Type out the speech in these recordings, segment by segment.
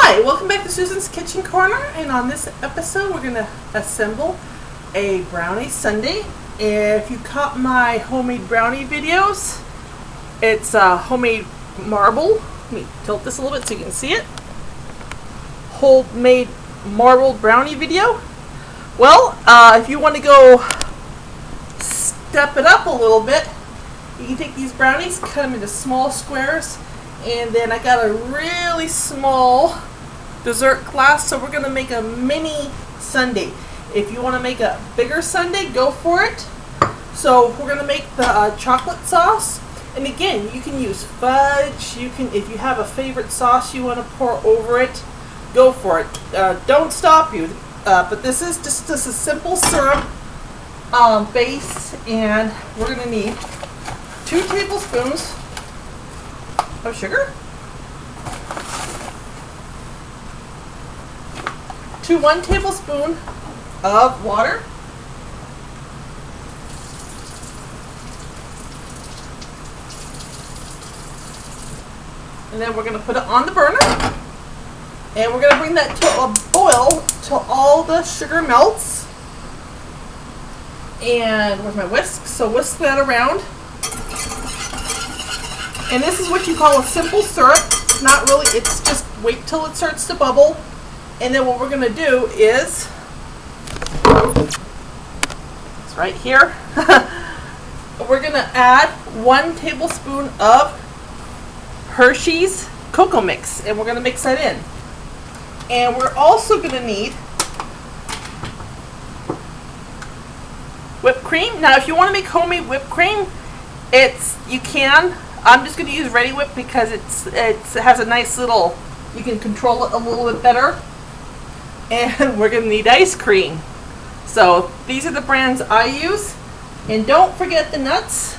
Hi, welcome back to Susan's Kitchen Corner, and on this episode we're going to assemble a brownie sundae. If you caught my homemade brownie videos, it's a homemade marble. Let me tilt this a little bit so you can see it. Homemade marble brownie video. Well, if you want to go step it up a little bit, you can take these brownies, cut them into small squares, and then I got a really small dessert glass, so we're going to make a mini sundae. If you want to make a bigger sundae, go for it. So we're going to make the chocolate sauce, and again, you can use fudge. You can, if you have a favorite sauce you want to pour over it, go for it. Don't stop you. But this is just a simple syrup base, and we're going to need 2 tablespoons of sugar, 1 tablespoon of water, and then we're going to put it on the burner, and we're going to bring that to a boil till all the sugar melts. And where's my whisk? So whisk that around. And this is what you call a simple syrup. It's not really, it's just wait till it starts to bubble. And then what we're going to do is, it's right here, we're going to add 1 tablespoon of Hershey's cocoa mix. And we're going to mix that in. And we're also going to need whipped cream. Now if you want to make homemade whipped cream, you can. I'm just going to use Ready Whip because it has a nice little, you can control it a little bit better. And we're going to need ice cream. So these are the brands I use. And don't forget the nuts.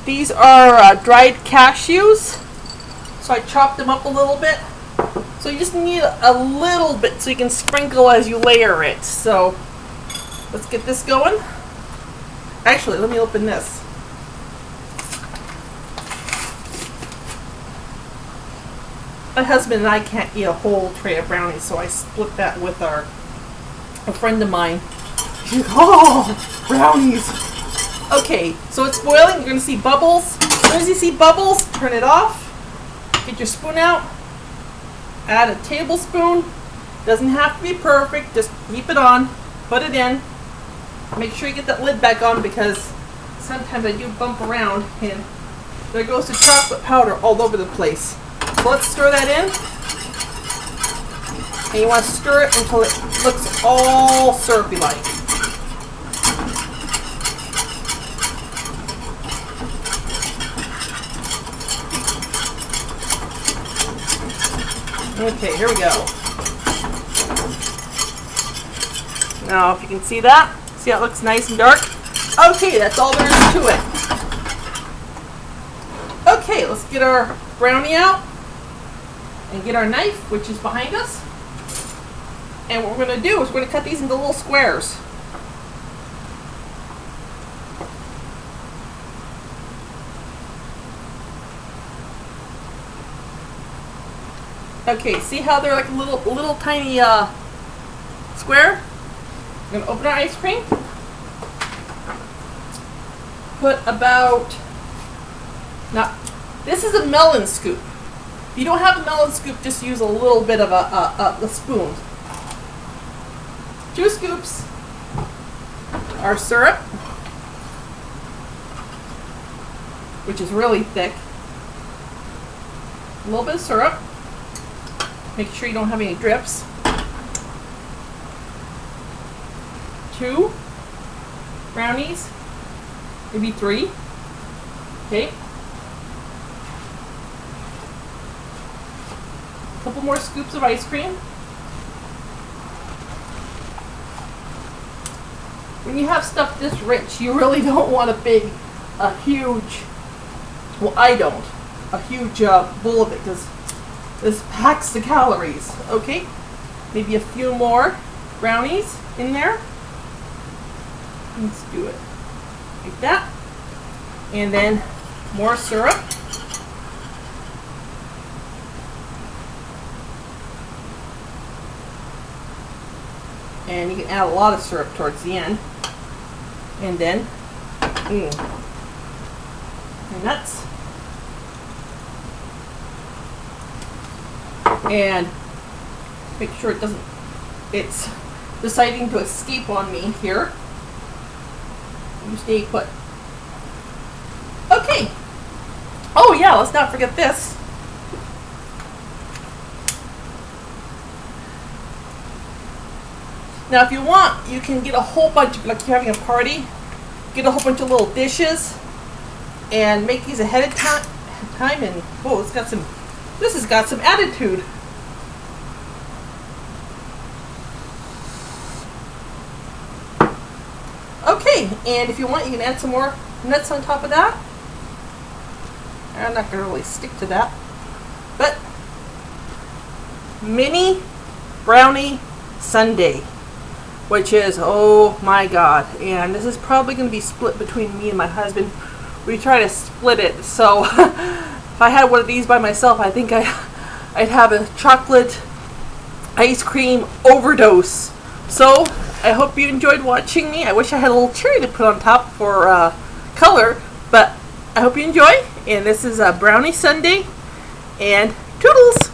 These are dried cashews. So I chopped them up a little bit. So you just need a little bit so you can sprinkle as you layer it. So let's get this going. Actually, let me open this. My husband and I can't eat a whole tray of brownies, so I split that with a friend of mine. She's like, oh, brownies. Okay, so it's boiling. You're going to see bubbles. As soon as you see bubbles, turn it off. Get your spoon out. Add a tablespoon. Doesn't have to be perfect. Just keep it on. Put it in. Make sure you get that lid back on because sometimes I do bump around and there goes the chocolate powder all over the place. So let's stir that in. And you want to stir it until it looks all syrupy like. Okay, here we go. Now if you can see that, see how it looks nice and dark? Okay, that's all there is to it. Okay, let's get our brownie out and get our knife, which is behind us. And what we're going to do is we're going to cut these into little squares. Okay, see how they're like a little tiny square? We're going to open our ice cream. Put about, now this is a melon scoop. If you don't have a melon scoop, just use a little bit of a spoon. 2 scoops. Our syrup, which is really thick. A little bit of syrup. Make sure you don't have any drips. 2 brownies, maybe 3. Okay. A couple more scoops of ice cream. When you have stuff this rich, you really don't want a huge, well I don't, a huge bowl of it because this packs the calories. Okay, maybe a few more brownies in there. Let's do it like that. And then more syrup. And you can add a lot of syrup towards the end. And then, your nuts. And make sure it's deciding to escape on me here. You stay put. Okay. Oh yeah, let's not forget this. Now if you want, you can get a whole bunch of, like you're having a party, get a whole bunch of little dishes and make these ahead of time and whoa, this has got some attitude. Okay, and if you want, you can add some more nuts on top of that. I'm not going to really stick to that. But, mini brownie sundae, which is, oh my god. And this is probably going to be split between me and my husband. We try to split it, so if I had one of these by myself, I think I'd have a chocolate ice cream overdose. So, I hope you enjoyed watching me. I wish I had a little cherry to put on top for color, but I hope you enjoy. And this is a brownie sundae, and toodles!